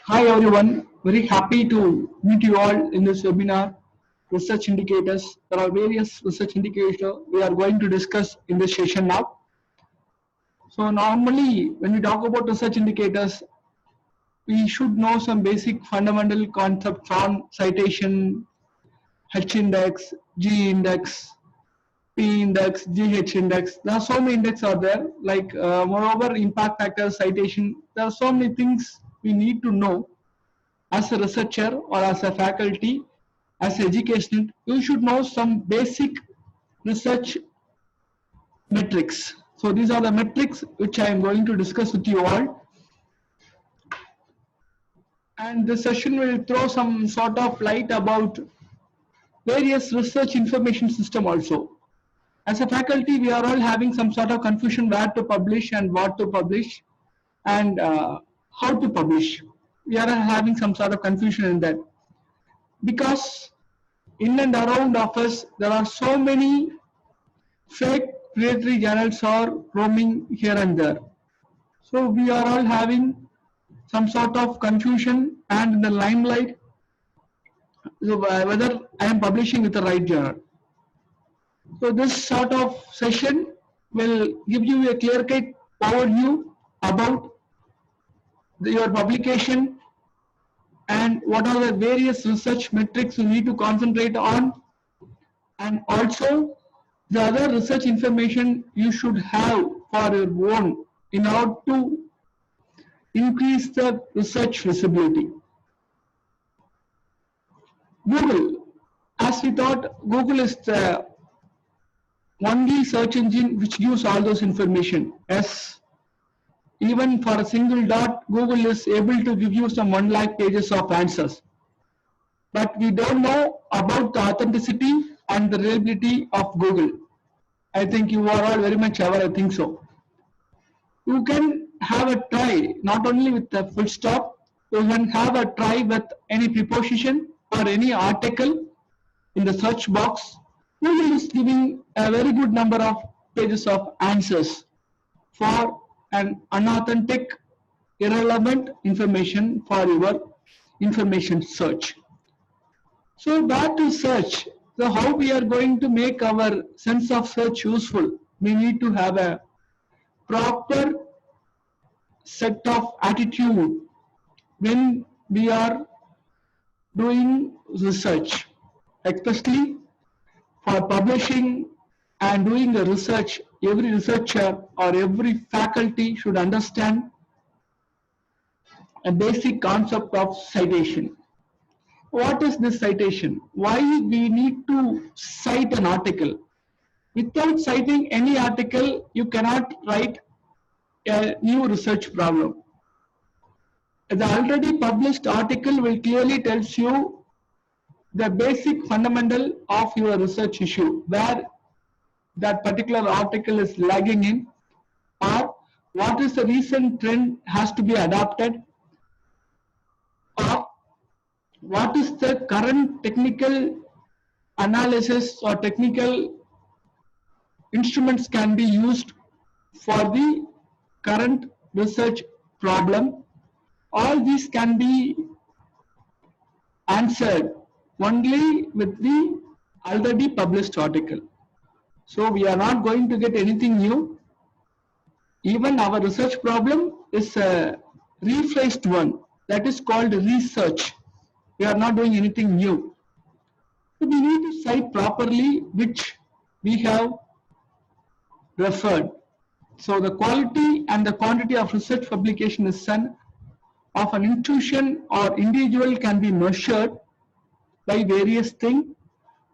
Hi everyone, very happy to meet you all in this webinar, Research Indicators. There are various research indicators we are going to discuss in this session now. So normally when we talk about research indicators, we should know some basic fundamental concepts on citation, H index, G index, P index, GH index. There are so many indexes are there. Like moreover, impact factors, citation. There are so many things we need to know as a researcher or as a faculty, as an educational. You should know some basic research metrics. So these are the metrics which I am going to discuss with you all. And this session will throw some sort of light about various research information system also. As a faculty, we are all having some sort of confusion where to publish and what to publish and how to publish. We are having some sort of confusion in that because in and around of us there are so many fake predatory journals are roaming here and there. So we are all having some sort of confusion and in the limelight whether I am publishing with the right journal. So this sort of session will give you a clear-cut overview about your publication and what are the various research metrics you need to concentrate on, and also the other research information you should have for your own in order to increase the research visibility. Google, as we thought, Google is the only search engine which gives all those information. Yes, even for a single dot, Google is able to give you some 1 lakh pages of answers. But we don't know about the authenticity and the reliability of Google. I think you are all very much aware, I think so. You can have a try, not only with the full stop, you can have a try with any preposition or any article in the search box. Google is giving a very good number of pages of answers for an unauthentic, irrelevant information for your information search. So where to search? So how we are going to make our sense of search useful? We need to have a proper set of attitude when we are doing research, especially for publishing and doing the research. Every researcher or every faculty should understand a basic concept of citation. What is this citation? Why we need to cite an article? Without citing any article, you cannot write a new research problem. The already published article will clearly tells you the basic fundamental of your research issue, where that particular article is lagging in, or what is the recent trend has to be adopted, or what is the current technical analysis or technical instruments can be used for the current research problem. All these can be answered only with the already published article. So we are not going to get anything new. Even our research problem is a rephrased one, that is called research. We are not doing anything new. So we need to cite properly which we have referred. So the quality and the quantity of research publication is son of an institution or individual can be measured by various things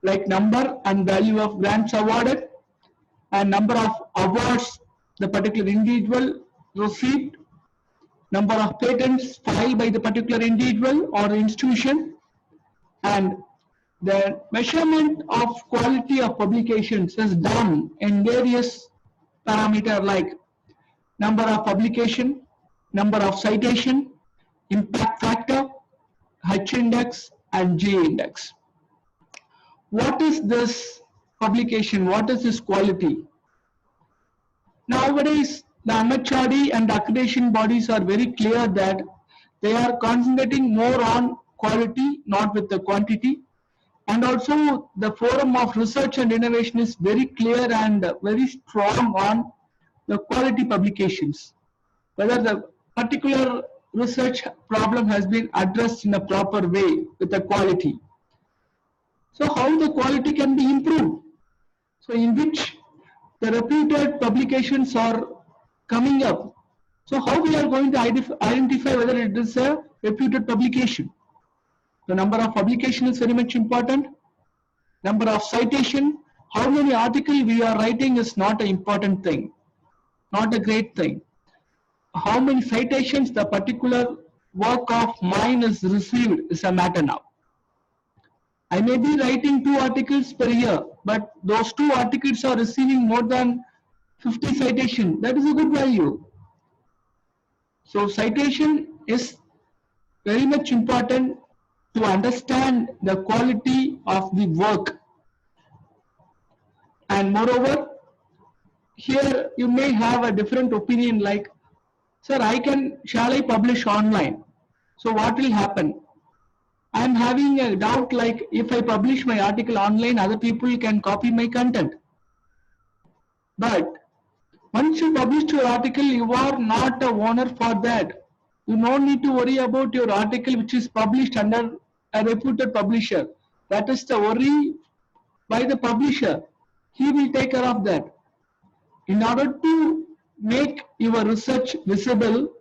like number and value of grants awarded and number of awards the particular individual received, number of patents filed by the particular individual or institution, and the measurement of quality of publications is done in various parameters like number of publication, number of citation, impact factor, H index and G index. What is this publication? What is this quality? Nowadays, the MHRD and accreditation bodies are very clear that they are concentrating more on quality, not with the quantity. And also the forum of research and innovation is very clear and very strong on the quality publications, whether the particular research problem has been addressed in a proper way with the quality. So how the quality can be improved? So in which the reputed publications are coming up. So how we are going to identify whether it is a reputed publication? The number of publication is very much important. Number of citation, how many articles we are writing is not an important thing, not a great thing. How many citations the particular work of mine is received is a matter now. I may be writing 2 articles per year, but those 2 articles are receiving more than 50 citation. That is a good value. So citation is very much important to understand the quality of the work. And moreover, here you may have a different opinion like, sir, shall I publish online? So what will happen? I am having a doubt like if I publish my article online, other people can copy my content. But once you publish your article, you are not a owner for that. You don't need to worry about your article which is published under a reputed publisher. That is the worry by the publisher. He will take care of that. In order to make your research visible,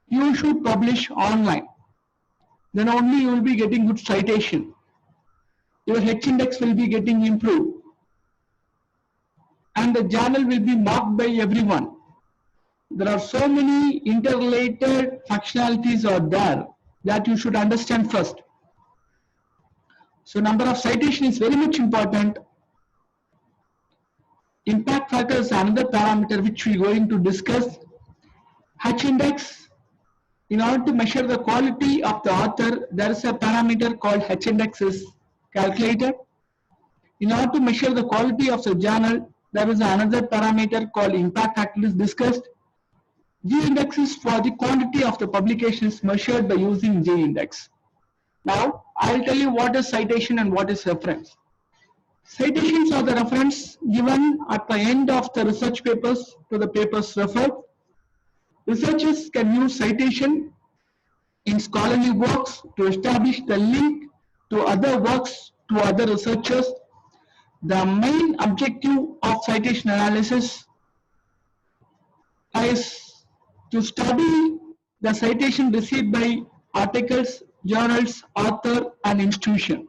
you should publish online. Then only you will be getting good citation. Your H-index will be getting improved. And the journal will be marked by everyone. There are so many interrelated functionalities are there that you should understand first. So number of citation is very much important. Impact factor is another parameter which we are going to discuss. H-index, in order to measure the quality of the author, there is a parameter called H-index is calculated. In order to measure the quality of the journal, there is another parameter called impact factor is discussed. G-index is for the quantity of the publications measured by using G-index. Now, I will tell you what is citation and what is reference. Citations are the reference given at the end of the research papers to the papers referred. Researchers can use citation in scholarly works to establish the link to other works to other researchers. The main objective of citation analysis is to study the citation received by articles, journals, author and institution.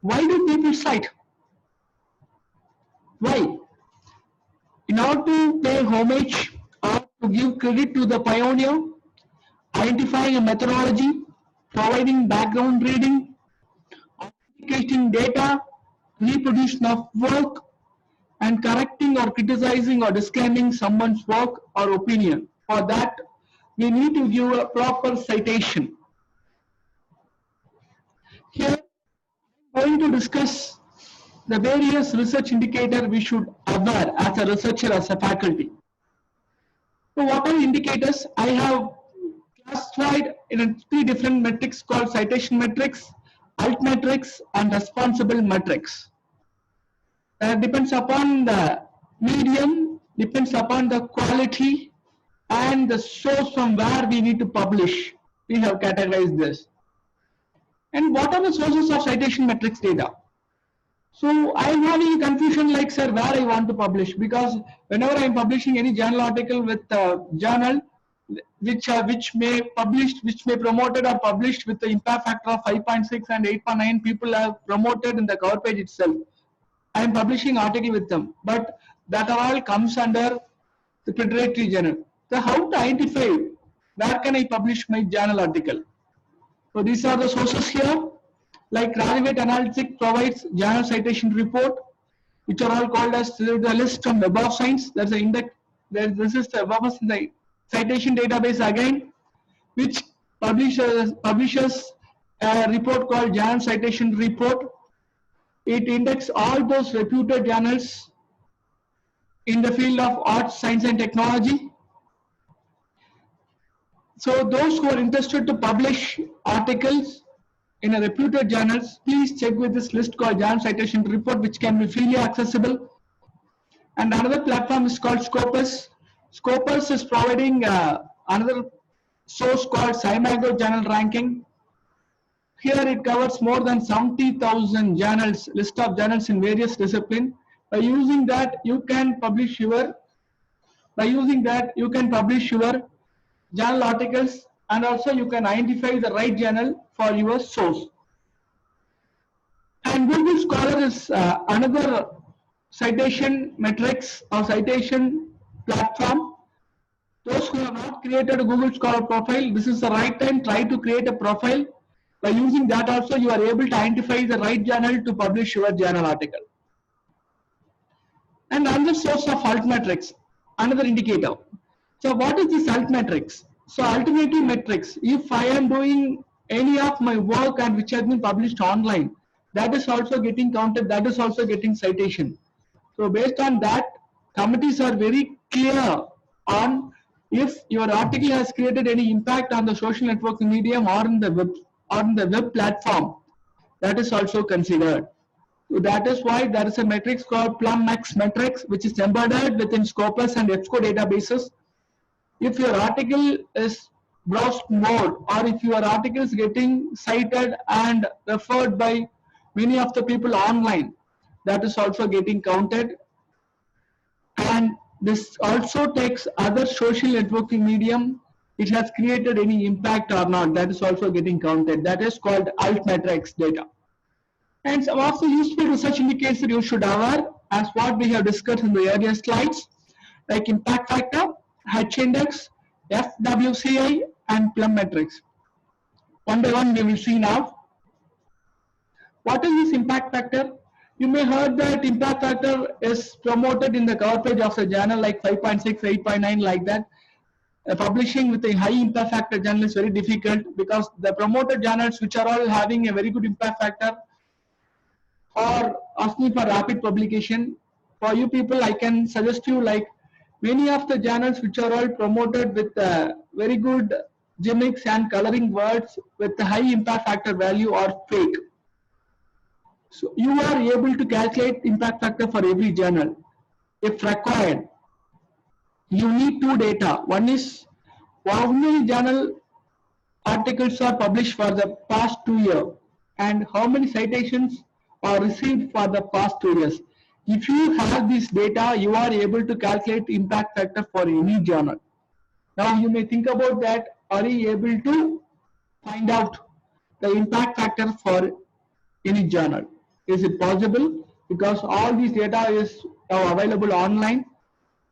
Why do people cite? Why? In order to pay homage or to give credit to the pioneer, identifying a methodology, providing background reading, authenticating data, reproduction of work, and correcting or criticizing or disclaiming someone's work or opinion. For that, we need to give a proper citation. Here, I am going to discuss the various research indicators we should aware as a researcher, as a faculty. So what are indicators? I have classified in 3 different metrics called citation metrics, alt metrics and responsible metrics. Depends upon the medium, depends upon the quality and the source from where we need to publish. We have categorized this. And what are the sources of citation metrics data? So I am having a confusion like, sir, where I want to publish, because whenever I am publishing any journal article with journal which may promoted or published with the impact factor of 5.6 and 8.9, people have promoted in the cover page itself. I am publishing article with them, but that all comes under the predatory journal. So how to identify where can I publish my journal article? So these are the sources here. Like Graduate Analytics provides journal citation report, which are all called as the list from Web of Science. There's an index. This is the Web of the citation database again, which publishes a report called Journal Citation Report. It indexes all those reputed journals in the field of arts, science and technology. So those who are interested to publish articles in a reputed journals, please check with this list called Journal Citation Report, which can be freely accessible. And another platform is called Scopus. Scopus is providing another source called Scimago Journal Ranking. Here it covers more than 70,000 journals, list of journals in various disciplines. By using that, you can publish your journal articles, and also you can identify the right journal for your source. And Google Scholar is another citation metrics or citation platform. Those who have not created a Google Scholar profile, this is the right time. Try to create a profile. By using that also, you are able to identify the right journal to publish your journal article. And another source of altmetrics, another indicator. So what is this altmetrics? So alternative metrics, if I am doing any of my work and which has been published online, that is also getting counted, that is also getting citation. So based on that, committees are very clear on if your article has created any impact on the social networking medium or in the web platform, that is also considered. So that is why there is a matrix called PlumX matrix, which is embedded within Scopus and EBSCO databases. If your article is browsed more, or if your article is getting cited and referred by many of the people online, that is also getting counted. And this also takes other social networking medium, it has created any impact or not, that is also getting counted. That is called altmetrics data. And some of the useful research indicators you should aware, as what we have discussed in the earlier slides, like impact factor, H index, FWCI, and Plum metrics. One by one we will see now. What is this impact factor? You may heard that impact factor is promoted in the cover page of the journal like 5.6, 8.9 like that. Publishing with a high impact factor journal is very difficult because the promoted journals which are all having a very good impact factor or asking for rapid publication. For you people, I can suggest you like many of the journals which are all promoted with very good gimmicks and coloring words with a high impact factor value are fake. So you are able to calculate impact factor for every journal. If required, you need two data. One is how many journal articles are published for the past 2 years and how many citations are received for the past 2 years. If you have this data, you are able to calculate impact factor for any journal. Now you may think about that, are you able to find out the impact factor for any journal? Is it possible? Because all these data is now available online.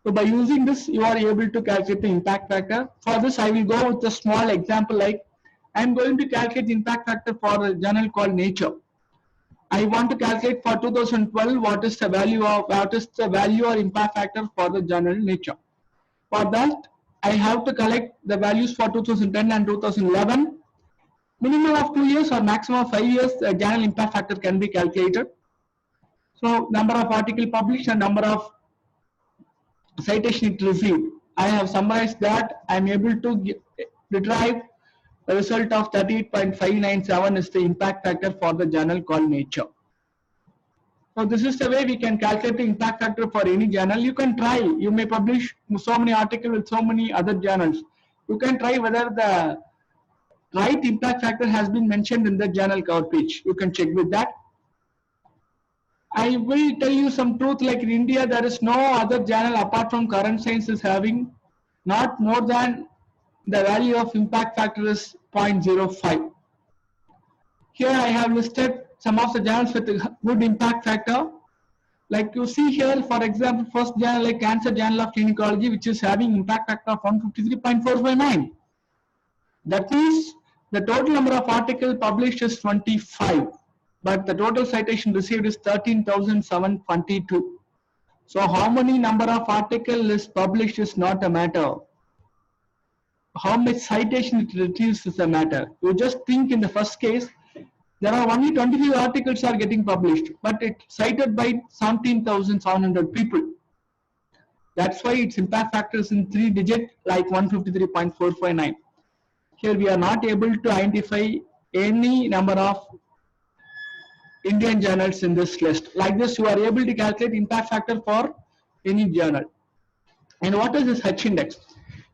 So by using this, you are able to calculate the impact factor. For this, I will go with a small example like I am going to calculate the impact factor for a journal called Nature. I want to calculate for 2012 what is the value or impact factor for the journal Nature. For that, I have to collect the values for 2010 and 2011. Minimum of 2 years or maximum of 5 years, the journal impact factor can be calculated. So number of articles published and number of citation it received. I have summarized that. I am able to derive the result of 38.597 is the impact factor for the journal called Nature. So this is the way we can calculate the impact factor for any journal. You can try. You may publish so many articles with so many other journals. You can try whether the right impact factor has been mentioned in the journal cover page. You can check with that. I will tell you some truth, like in India there is no other journal apart from Current Science is having not more than the value of impact factor is 0.05. Here I have listed some of the journals with a good impact factor. Like you see here, for example, first journal like Cancer Journal of Clinicology, which is having impact factor of 153.459. That means the total number of articles published is 25, but the total citation received is 13,722. So how many number of articles is published is not a matter. How much citation it receives is a matter. You just think in the first case, there are only 25 articles are getting published, but it's cited by 17,700 people. That's why its impact factor is in 3 digit, like 153.459. Here we are not able to identify any number of Indian journals in this list. Like this, you are able to calculate impact factor for any journal. And what is this H index?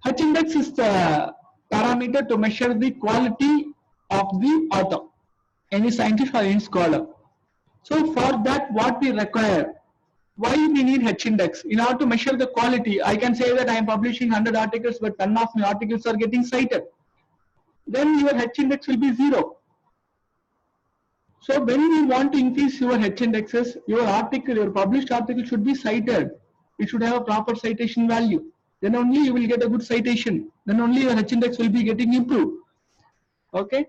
H index is the parameter to measure the quality of the author, any scientist or any scholar. So for that, what we require, why we need H index? In order to measure the quality, I can say that I am publishing 100 articles, but none of my articles are getting cited. Then your H index will be 0. So when you want to increase your H indexes, your article, your published article should be cited. It should have a proper citation value. Then only you will get a good citation. Then only your H index will be getting improved. Okay.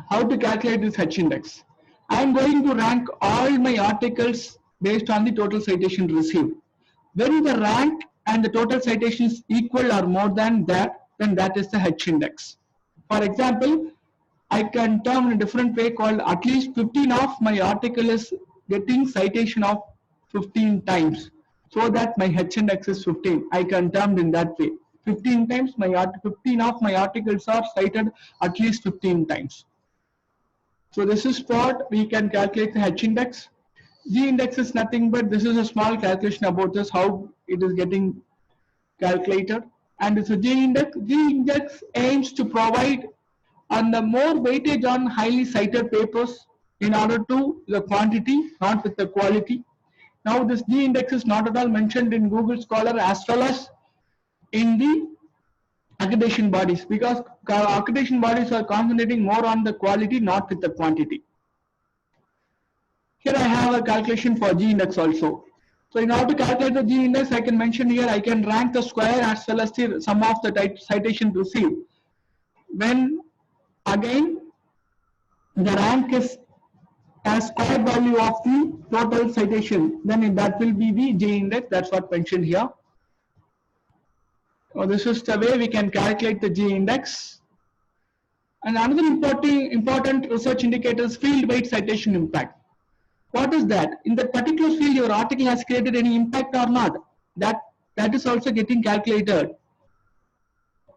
How to calculate this H index? I am going to rank all my articles based on the total citation received. When the rank and the total citations equal or more than that, then that is the H index. For example, I can term in a different way called at least 15 of my article is getting citation of 15 times, so that my H index is 15. I can term in that way. 15 times 15 of my articles are cited at least 15 times. So this is what we can calculate the H index. G index is nothing but this is a small calculation about this, how it is getting calculated. And it's a G index. G index aims to provide and the more weightage on highly cited papers in order to the quantity, not with the quality. Now this G index is not at all mentioned in Google Scholar as well as in the accreditation bodies, because accreditation bodies are concentrating more on the quality, not with the quantity. Here I have a calculation for G index also. So in order to calculate the G index, I can mention here I can rank the square as well as the sum of the citation received. When again the rank is as square value of the total citation, then that will be the G index. That's what mentioned here. So this is the way we can calculate the G index. And another important research indicator is field weight citation impact. What is that? In that particular field, your article has created any impact or not? That is also getting calculated.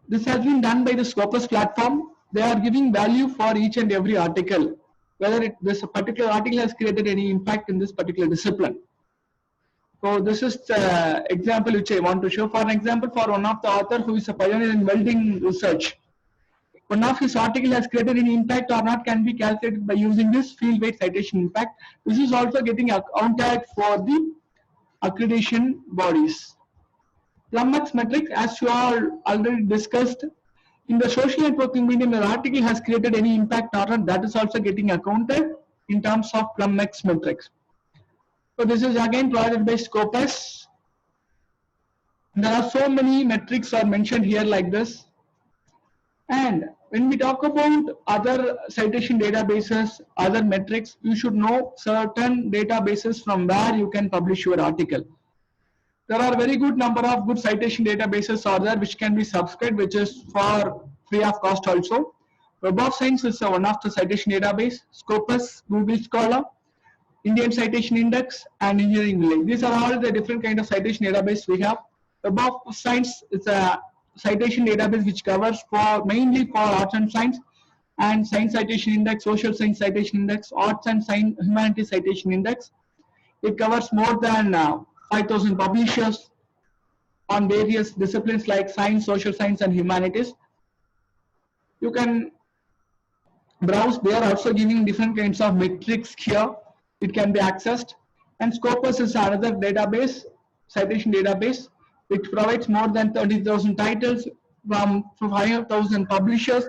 This has been done by the Scopus platform. They are giving value for each and every article, whether this particular article has created any impact in this particular discipline. So this is the example which I want to show. For an example, for one of the author who is a pioneer in welding research, one of his article has created any impact or not can be calculated by using this field weight citation impact. This is also getting accounted for the accreditation bodies. PlumX metrics, as you all already discussed, in the social networking medium, your article has created any impact or not, that is also getting accounted in terms of PlumX metrics. So this is again provided by Scopus. There are so many metrics are mentioned here like this. And when we talk about other citation databases, other metrics, you should know certain databases from where you can publish your article. There are very good number of good citation databases are there which can be subscribed, which is for free of cost also. Web of Science is one of the citation database, Scopus, Google Scholar, Indian Citation Index, and Engineering Link. These are all the different kind of citation database we have. Web of Science is a citation database which covers for mainly for arts and science, and Science Citation Index, Social Science Citation Index, Arts and Science Humanities Citation Index. It covers more than 5,000 publishers on various disciplines like science, social science, and humanities. You can browse. They are also giving different kinds of metrics here. It can be accessed. And Scopus is another database, citation database, which provides more than 30,000 titles from 5,000 publishers,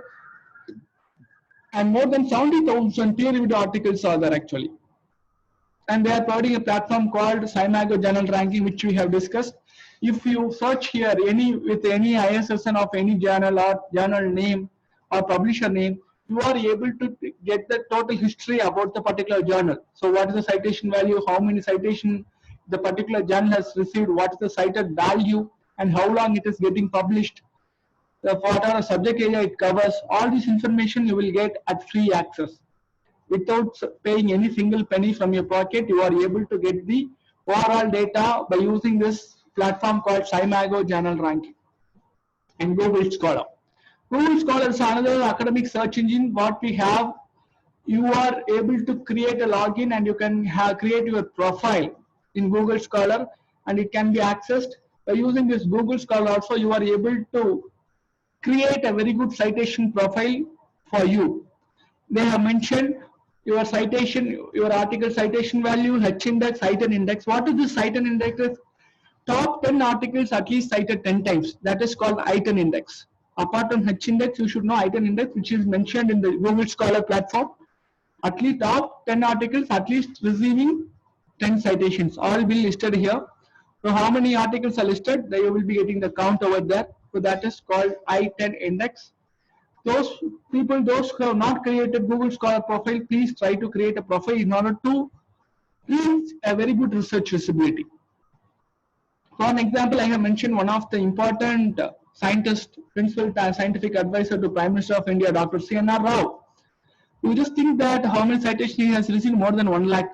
and more than 70,000 peer-reviewed articles are there actually. And they are providing a platform called Scimago Journal Ranking, which we have discussed. If you search here with any ISSN of any journal or journal name or publisher name, you are able to get the total history about the particular journal. So what is the citation value, how many citations the particular journal has received, what is the cited value, and how long it is getting published, what are the subject area it covers. All this information you will get at free access. Without paying any single penny from your pocket, you are able to get the overall data by using this platform called Scimago Journal Ranking and Google Scholar. Google Scholar is another academic search engine. What we have, you are able to create a login and you can create your profile in Google Scholar, and it can be accessed by using this Google Scholar. Also, you are able to create a very good citation profile for you. They have mentioned your citation, your article citation value, H index, item index. What is this item index? Top 10 articles at least cited 10 times. That is called item index. Apart from H index, you should know item index, which is mentioned in the Google Scholar platform. At least top 10 articles at least receiving 10 citations. All will be listed here. So how many articles are listed? You will be getting the count over there. So that is called I10 index. Those people, those who have not created Google Scholar profile, please try to create a profile in order to reach a very good research visibility. For an example, I have mentioned one of the important scientist, principal scientific advisor to Prime Minister of India, Dr. C.N.R. Rao. You just think that how many citations he has received? More than 1 lakh.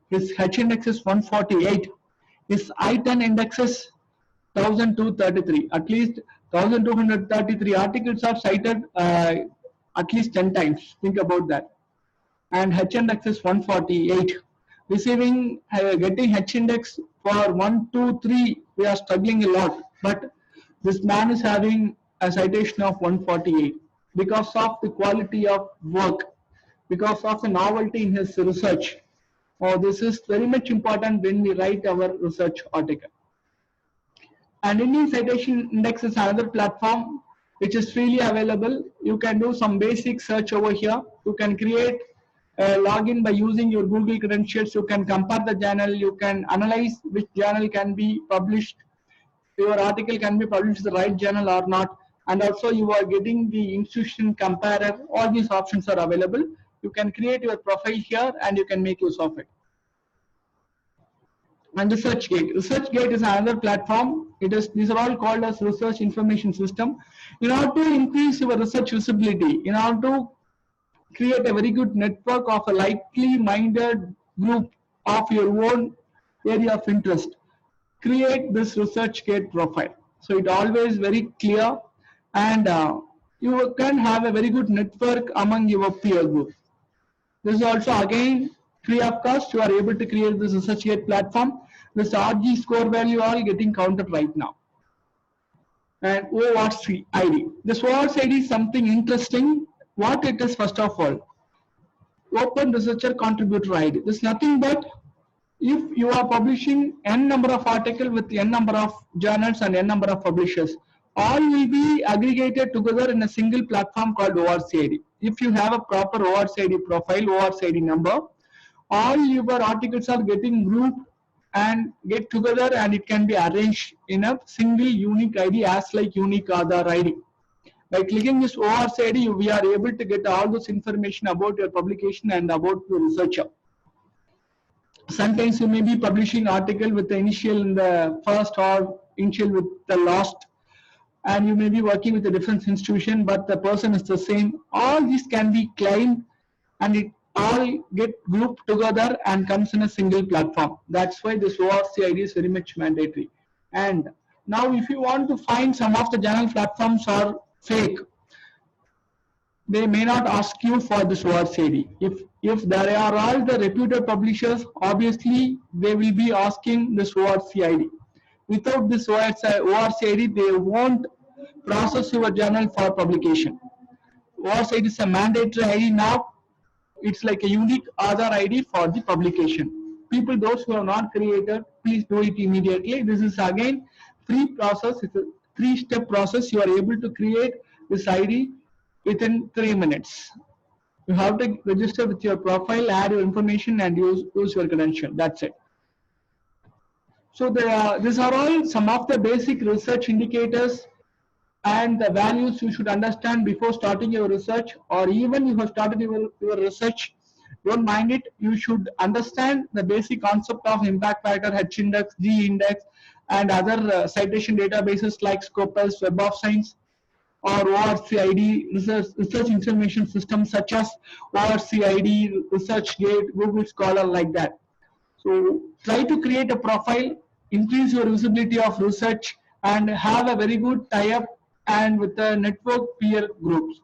His H index is 148. His I10 index is 1233. At least 1233 articles are cited at least 10 times. Think about that. And H index is 148. Receiving, getting H index for 1, 2, 3, we are struggling a lot. But this man is having a citation of 148 because of the quality of work, because of the novelty in his research. Oh, this is very much important when we write our research article. And Indian Citation Index is another platform which is freely available. You can do some basic search over here. You can create a login by using your Google credentials. You can compare the journal. You can analyze which journal can be published. Your article can be published in the right journal or not. And also you are getting the institution comparer. All these options are available. You can create your profile here and you can make use of it. And ResearchGate. ResearchGate is another platform. These are all called as research information system. In order to increase your research visibility, in order to create a very good network of a likely minded group of your own area of interest, create this ResearchGate profile. So it always very clear, and you can have a very good network among your peer group. This is also again free of cost. You are able to create this ResearchGate platform. This RG score value all getting counted right now. And ORC ID. This ORC ID is something interesting. What it is, first of all, Open Researcher Contributor ID. This is nothing but if you are publishing n number of articles with n number of journals and n number of publishers, all will be aggregated together in a single platform called ORC ID. If you have a proper ORC ID profile, ORC ID number, all your articles are getting grouped and get together, and it can be arranged in a single unique ID as like unique Aadhaar ID. By clicking this ORC ID, we are able to get all this information about your publication and about your researcher. Sometimes you may be publishing article with the initial in the first or initial with the last, and you may be working with a different institution, but the person is the same. All these can be claimed, and it all get grouped together and comes in a single platform. That's why this ORC ID is very much mandatory. And now if you want to find, some of the journal platforms are fake. They may not ask you for this ORC ID. If there are all the reputed publishers, obviously they will be asking this ORC ID. Without this ORC ID, they won't process your journal for publication. ORC ID is a mandatory ID now. It's like a unique Aadhaar ID for the publication. People, those who have not created, please do it immediately. This is again free process. It's a 3-step process. You are able to create this ID within 3 minutes. You have to register with your profile, add your information, and use your credential. That's it. So these are all some of the basic research indicators and the values you should understand before starting your research, or even you have started your research. Don't mind it. You should understand the basic concept of impact factor, H index, G index, and other citation databases like Scopus, Web of Science, or ORC ID, research information systems such as ORC ID, ResearchGate, Google Scholar, like that. So try to create a profile, increase your visibility of research, and have a very good tie-up and with the network peer groups.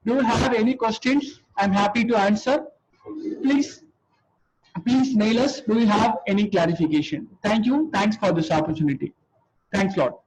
Do you have any questions? I'm happy to answer. Please, please mail us. Do you have any clarification? Thank you. Thanks for this opportunity. Thanks a lot.